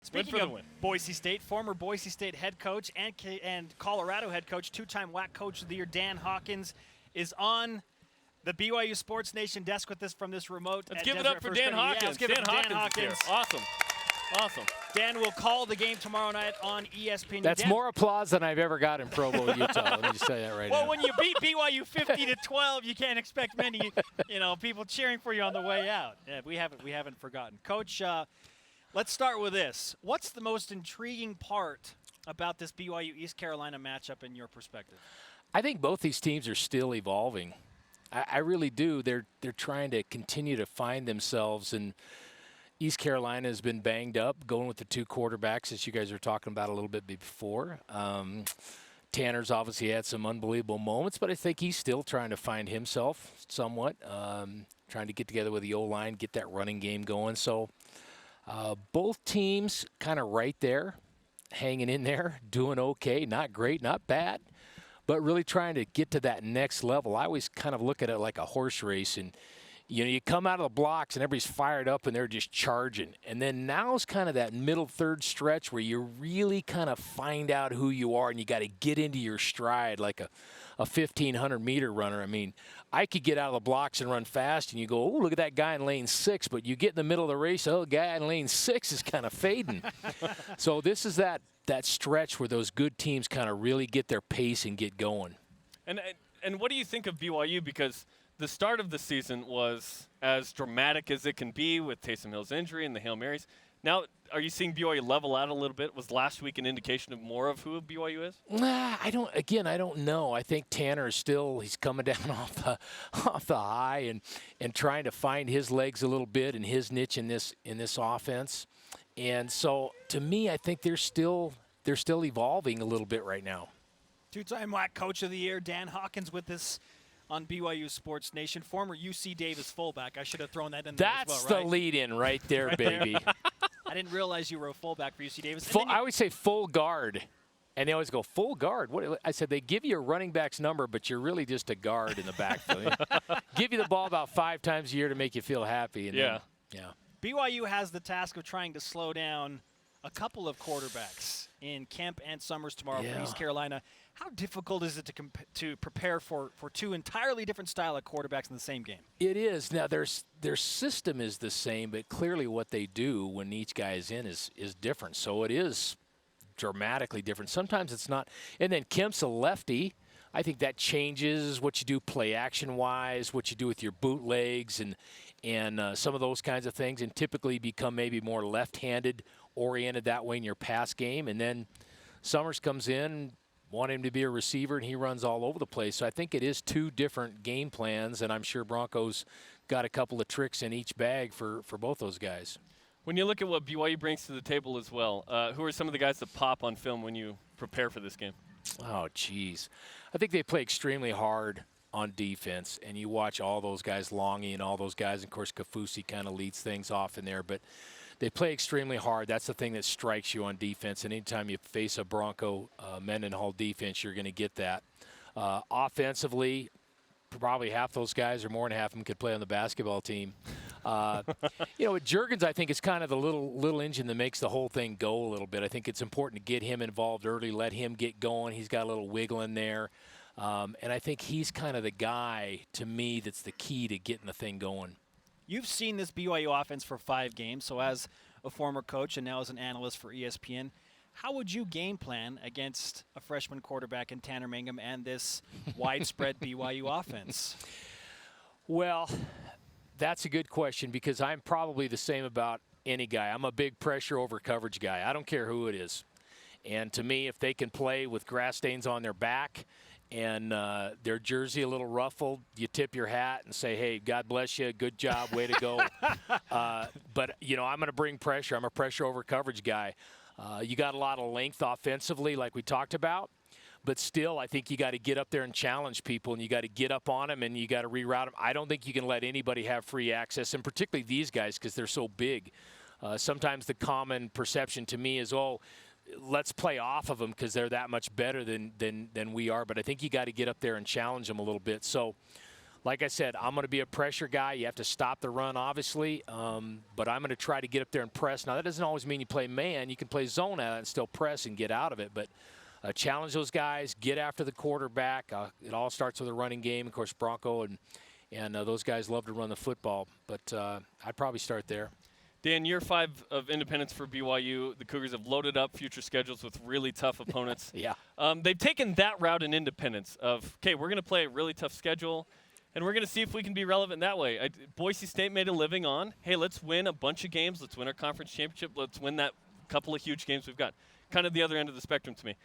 Speaking of Boise State, former Boise State head coach and Colorado head coach, two-time WAC Coach of the Year, Dan Hawkins, is on the BYU Sports Nation desk with us from this remote. Let's give it up for Dan Hawkins. Yeah, let's give it up for Dan Hawkins. Awesome. Awesome. Dan will call the game tomorrow night on ESPN. That's more applause than I've ever got in Provo, Utah. Let me just tell you that right now. Well, when you beat BYU 50-12, you can't expect many, people cheering for you on the way out. Yeah, we haven't forgotten. Coach, let's start with this. What's the most intriguing part about this BYU East Carolina matchup in your perspective? I think both these teams are still evolving. I really do. They're trying to continue to find themselves, and East Carolina has been banged up, going with the two quarterbacks, as you guys were talking about a little bit before. Tanner's obviously had some unbelievable moments, but I think he's still trying to find himself somewhat, trying to get together with the O-line, get that running game going. So both teams kind of right there, hanging in there, doing okay, not great, not bad, but really trying to get to that next level. I always kind of look at it like a horse race, and you come out of the blocks and everybody's fired up and they're just charging. And then now's kind of that middle third stretch where you really kind of find out who you are and you got to get into your stride like a 1,500-meter runner. I mean, I could get out of the blocks and run fast and you go, oh, look at that guy in lane 6. But you get in the middle of the race, oh, the guy in lane 6 is kind of fading. So this is that stretch where those good teams kind of really get their pace and get going. And what do you think of BYU? Because the start of the season was as dramatic as it can be with Taysom Hill's injury and the Hail Marys. Now, are you seeing BYU level out a little bit? Was last week an indication of more of who BYU is? I don't know. I think Tanner is still, he's coming down off the high and trying to find his legs a little bit and his niche in this offense. And so, to me, I think they're still evolving a little bit right now. Two-time WAC Coach of the Year, Dan Hawkins, with us on BYU Sports Nation, former UC Davis fullback. I should have thrown that in there as well, right? That's the lead-in right there, baby. I didn't realize you were a fullback for UC Davis. I always say full guard, and they always go, full guard? What? I said, they give you a running back's number, but you're really just a guard in the backfield. Give you the ball about 5 times a year to make you feel happy. And yeah. BYU has the task of trying to slow down a couple of quarterbacks in Kemp and Summers tomorrow for East Carolina. How difficult is it to prepare for two entirely different style of quarterbacks in the same game? It is. Now, their system is the same, but clearly what they do when each guy is in is different. So it is dramatically different. Sometimes it's not. And then Kemp's a lefty. I think that changes what you do play action-wise, what you do with your bootlegs and some of those kinds of things, and typically become maybe more left-handed oriented that way in your pass game. And then Summers comes in, want him to be a receiver, and he runs all over the place. So I think it is two different game plans, and I'm sure Broncos got a couple of tricks in each bag for both those guys. When you look at what BYU brings to the table as well, who are some of the guys that pop on film when you prepare for this game? Oh, geez. I think they play extremely hard on defense, and you watch all those guys, Longy and all those guys. Of course, Kafusi kind of leads things off in there, but they play extremely hard. That's the thing that strikes you on defense, and anytime you face a Bronco Mendenhall defense, you're going to get that. Offensively, probably half those guys or more than half of them could play on the basketball team. With Juergens, I think it's kind of the little engine that makes the whole thing go a little bit. I think it's important to get him involved early, let him get going. He's got a little wiggle in there. And I think he's kind of the guy, to me, that's the key to getting the thing going. You've seen this BYU offense for 5 games, so as a former coach and now as an analyst for ESPN, how would you game plan against a freshman quarterback in Tanner Mangum and this widespread BYU offense? Well, that's a good question because I'm probably the same about any guy. I'm a big pressure over coverage guy. I don't care who it is. And to me, if they can play with grass stains on their back and their jersey a little ruffled, you tip your hat and say, hey, God bless you, good job, way to go. But, I'm going to bring pressure. I'm a pressure over coverage guy. You got a lot of length offensively like we talked about, but still I think you got to get up there and challenge people, and you got to get up on them, and you got to reroute them. I don't think you can let anybody have free access, and particularly these guys because they're so big. Sometimes the common perception to me is, let's play off of them because they're that much better than we are. But I think you got to get up there and challenge them a little bit. So like I said, I'm going to be a pressure guy. You have to stop the run, obviously, but I'm going to try to get up there and press. Now, that doesn't always mean you play man. You can play zone out and still press and get out of it, but challenge those guys, get after the quarterback. It all starts with a running game. Of course, Bronco and those guys love to run the football, but I'd probably start there. Dan, year 5 of independence for BYU. The Cougars have loaded up future schedules with really tough opponents. Yeah. They've taken that route in independence of, okay, we're going to play a really tough schedule, and we're going to see if we can be relevant that way. Boise State made a living on, hey, let's win a bunch of games. Let's win our conference championship. Let's win that couple of huge games we've got. Kind of the other end of the spectrum to me.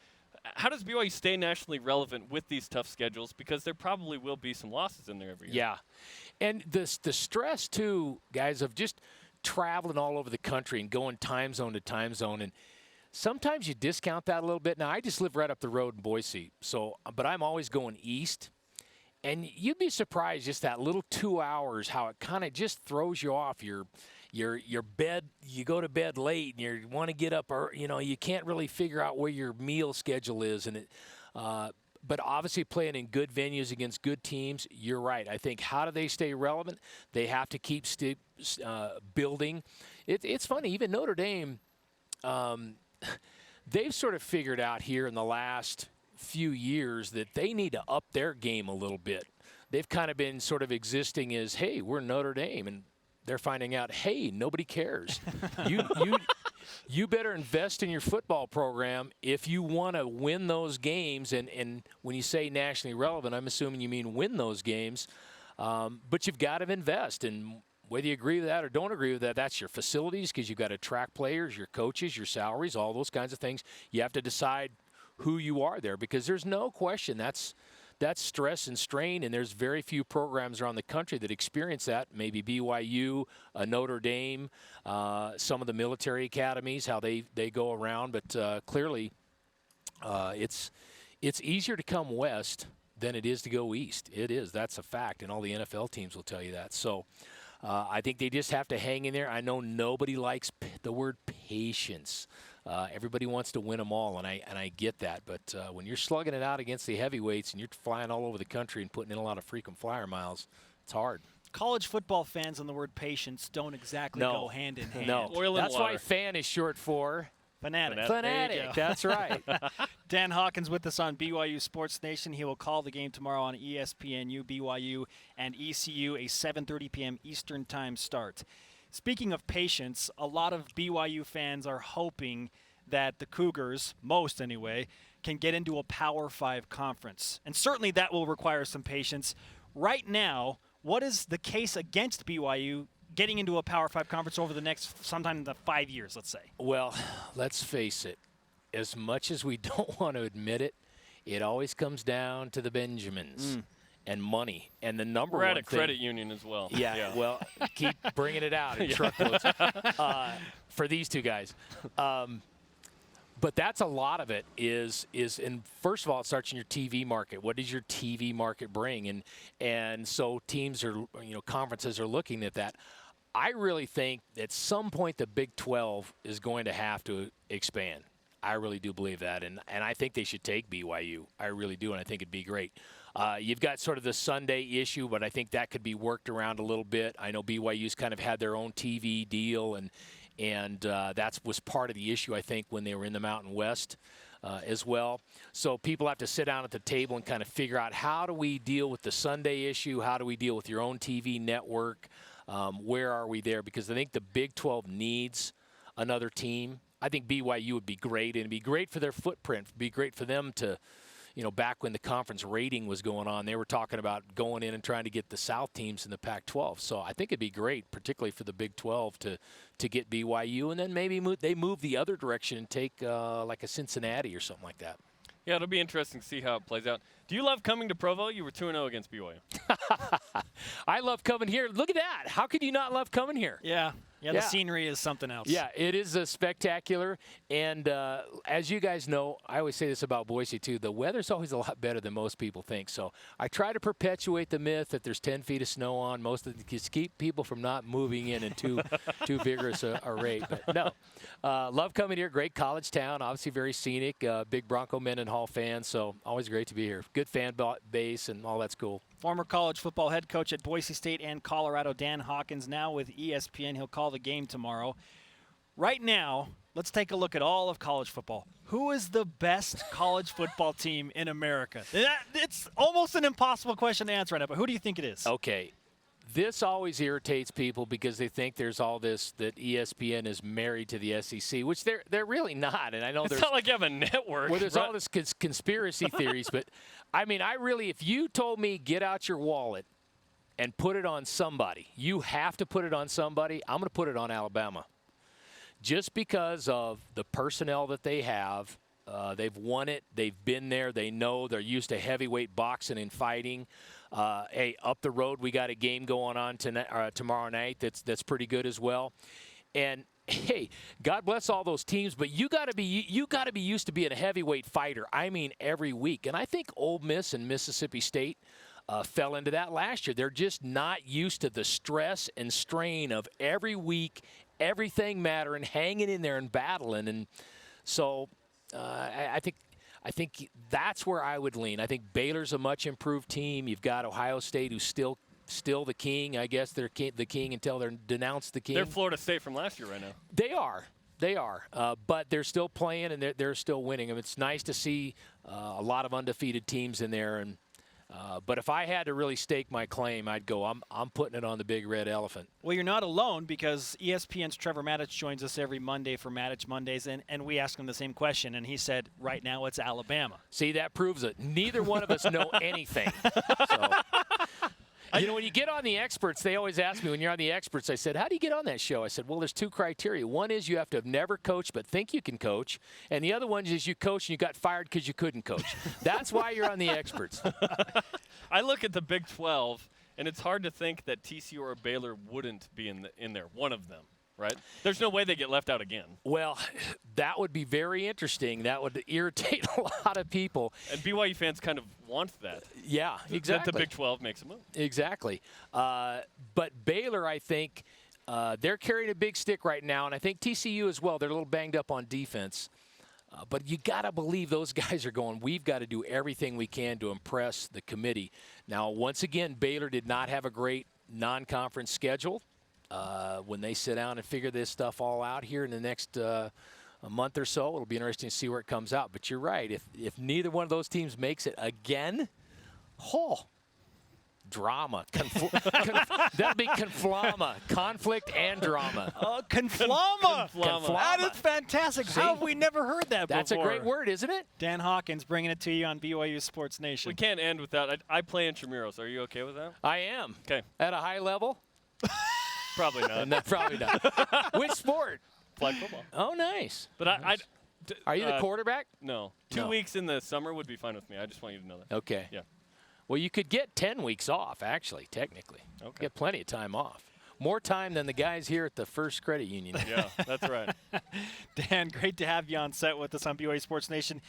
How does BYU stay nationally relevant with these tough schedules? Because there probably will be some losses in there every year. Yeah. And the stress, too, guys, of just traveling all over the country and going time zone to time zone. And sometimes you discount that a little bit. Now, I just live right up the road in Boise, but I'm always going east. And you'd be surprised just that little 2 hours, how it kind of just throws you off your bed. You go to bed late and you want to get up, or you can't really figure out where your meal schedule is. And but obviously playing in good venues against good teams, you're right. I think how do they stay relevant? They have to keep building. It's funny, even Notre Dame, they've sort of figured out here in the last few years that they need to up their game a little bit. They've kind of been sort of existing as, hey, we're Notre Dame, and they're finding out, hey, nobody cares. You better invest in your football program if you want to win those games. And when you say nationally relevant, I'm assuming you mean win those games. But you've got to invest. And whether you agree with that or don't agree with that, that's your facilities, because you've got to attract players, your coaches, your salaries, all those kinds of things. You have to decide who you are there, because there's no question that's stress and strain, and there's very few programs around the country that experience that. Maybe BYU, Notre Dame, some of the military academies, how they go around. But clearly it's easier to come west than it is to go east. It is. That's a fact, and all the NFL teams will tell you that. So I think they just have to hang in there. I know nobody likes the word patience. Everybody wants to win them all, and I get that. But when you're slugging it out against the heavyweights and you're flying all over the country and putting in a lot of frequent flyer miles, it's hard. College football fans and the word patience don't exactly go hand in hand. No, Oil and that's water. why fan is short for Fanatic. fanatic. That's right. Dan Hawkins with us on BYU Sports Nation. He will call the game tomorrow on ESPNU, BYU, and ECU, a 7:30 p.m. Eastern Time start. Speaking of patience, a lot of BYU fans are hoping that the Cougars, most anyway, can get into a Power 5 conference. And certainly that will require some patience. Right now, what is the case against BYU getting into a Power 5 conference over the next sometime in the 5 years, let's say? Well, let's face it. As much as we don't want to admit it, it always comes down to the Benjamins. And money. And the number We're one at a credit union as well. Yeah, well, keep bringing it out in truckloads for these two guys. But that's a lot of it is and first of all, it starts in your TV market. What does your TV market bring? And so teams are, conferences are looking at that. I really think at some point the Big 12 is going to have to expand. I really do believe that. And I think they should take BYU. I really do, and I think it'd be great. You've got sort of the Sunday issue, but I think that could be worked around a little bit. I know BYU's kind of had their own TV deal, and that was part of the issue, I think, when they were in the Mountain West as well. So people have to sit down at the table and kind of figure out, how do we deal with the Sunday issue? How do we deal with your own TV network? Where are we there? Because I think the Big 12 needs another team. I think BYU would be great, and it'd be great for their footprint. It'd be great for them to, back when the conference rating was going on, they were talking about going in and trying to get the South teams in the Pac-12. So I think it'd be great, particularly for the Big 12, to get BYU, and then maybe they move the other direction and take like a Cincinnati or something like that. Yeah, it'll be interesting to see how it plays out. Do you love coming to Provo? You were 2-0 against BYU. I love coming here. Look at that. How could you not love coming here? Yeah, the scenery is something else. Yeah, it is spectacular. And as you guys know, I always say this about Boise, too. The weather's always a lot better than most people think. So I try to perpetuate the myth that there's 10 feet of snow on. Just keep people from not moving in too vigorous a rate. But no, love coming here. Great college town. Obviously very scenic. Big Bronco Mendenhall fan. So always great to be here. Good fan base, and all that's cool. Former college football head coach at Boise State and Colorado, Dan Hawkins, now with ESPN. He'll call the game tomorrow. Right now, let's take a look at all of college football. Who is the best college football team in America? It's almost an impossible question to answer right now, but who do you think it is? Okay. This always irritates people because they think there's all this that ESPN is married to the SEC, which they're really not. And I know It's not like you have a network. well, there's all this conspiracy theories, but I mean, if you told me get out your wallet and put it on somebody, you have to put it on somebody, I'm going to put it on Alabama. Just because of the personnel that they have, they've won it, they've been there, they know, they're used to heavyweight boxing and fighting. Hey, up the road, we got a game going on tomorrow night that's pretty good as well. And hey, God bless all those teams, but you got to be used to being a heavyweight fighter. I mean, every week. And I think Ole Miss and Mississippi State fell into that last year. They're just not used to the stress and strain of every week, everything mattering, hanging in there and battling. And so I think that's where I would lean. I think Baylor's a much improved team. You've got Ohio State, who's still the king. I guess they're the king until they're denounced the king. They're Florida State from last year right now. They are. But they're still playing and they're still winning. I mean, it's nice to see a lot of undefeated teams in there. And but if I had to really stake my claim, I'd go, I'm putting it on the Big Red Elephant. Well, you're not alone because ESPN's Trevor Maddich joins us every Monday for Maddich Mondays, and we ask him the same question, and he said, right now it's Alabama. See, that proves it. Neither one of us know anything. So, you know, when you get on the experts, they always ask me, when you're on the experts, I said, how do you get on that show? I said, well, there's two criteria. One is you have to have never coached but think you can coach, and the other one is you coached and you got fired because you couldn't coach. That's why you're on the experts. I look at the Big 12, and it's hard to think that TCU or Baylor wouldn't be in there, one of them, right? There's no way they get left out again. Well, that would be very interesting. That would irritate a lot of people. And BYU fans kind of want that. Yeah, exactly. That the Big 12 makes a move. Exactly. But Baylor, I think, they're carrying a big stick right now, and I think TCU as well. They're a little banged up on defense. But you got to believe those guys are going, we've got to do everything we can to impress the committee. Now, once again, Baylor did not have a great non-conference schedule. When they sit down and figure this stuff all out here in the next a month or so, it'll be interesting to see where it comes out. But you're right. If neither one of those teams makes it again, drama. That'll be conflama. Conflict and drama. Conflama. Conflama. That is fantastic. See? How have we never heard that That's before? a great word, isn't it? Dan Hawkins bringing it to you on BYU Sports Nation. We can't end without I play intramurals. Are you okay with that? I am. Okay. At a high level? Probably not. No, probably not. Which sport? Flag football. Oh, nice. But nice. Are you the quarterback? No. 2 No. weeks in the summer would be fine with me. I just want you to know that. Okay. Yeah. Well, you could get 10 weeks off, actually, technically. Okay. Get plenty of time off. More time than the guys here at the First Credit Union. Yeah, that's right. Dan, great to have you on set with us on BYU Sports Nation.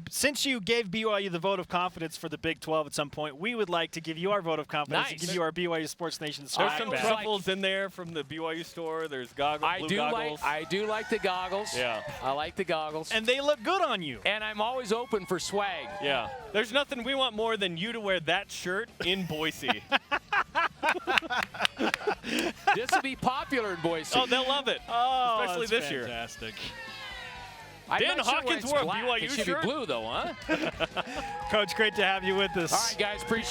Since you gave BYU the vote of confidence for the Big 12 at some point, we would like to give you our vote of confidence and give you our BYU Sports Nation There's swag some bag. truffles in there from the BYU store. There's goggles, goggles. I do like the goggles. Yeah. I like the goggles. And they look good on you. And I'm always open for swag. Yeah. There's nothing we want more than you to wear that shirt in Boise. This will be popular in Boise. Oh, they'll love it. Oh, especially that's this year. fantastic. Dan Hawkins wore a BYU It should shirt? be blue, though, huh? Coach, great to have you with us. All right, guys. Appreciate it.